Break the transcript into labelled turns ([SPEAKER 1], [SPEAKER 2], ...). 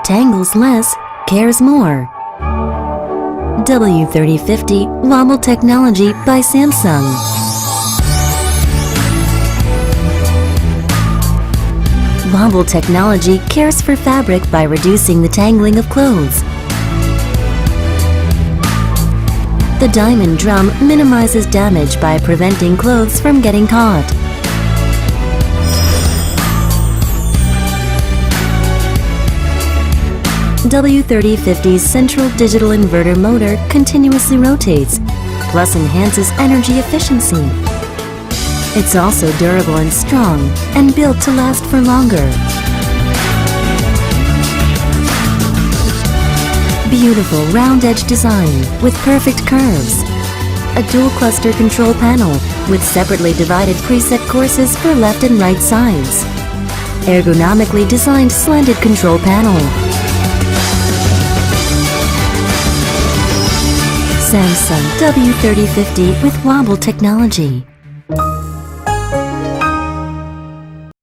[SPEAKER 1] Tangles less, cares more. W3050 Wobble Technology by Samsung. Wobble Technology cares for fabric by reducing the tangling of clothes. The diamond drum minimizes damage by preventing clothes from getting caught. W3050's central digital inverter motor continuously rotates, plus enhances energy efficiency. It's also durable and strong, and built to last for longer. Beautiful round edge design with perfect curves. A dual cluster control panel with separately divided preset courses for left and right sides. Ergonomically designed slanted control panel. Samsung W3050 with Wobble Technology.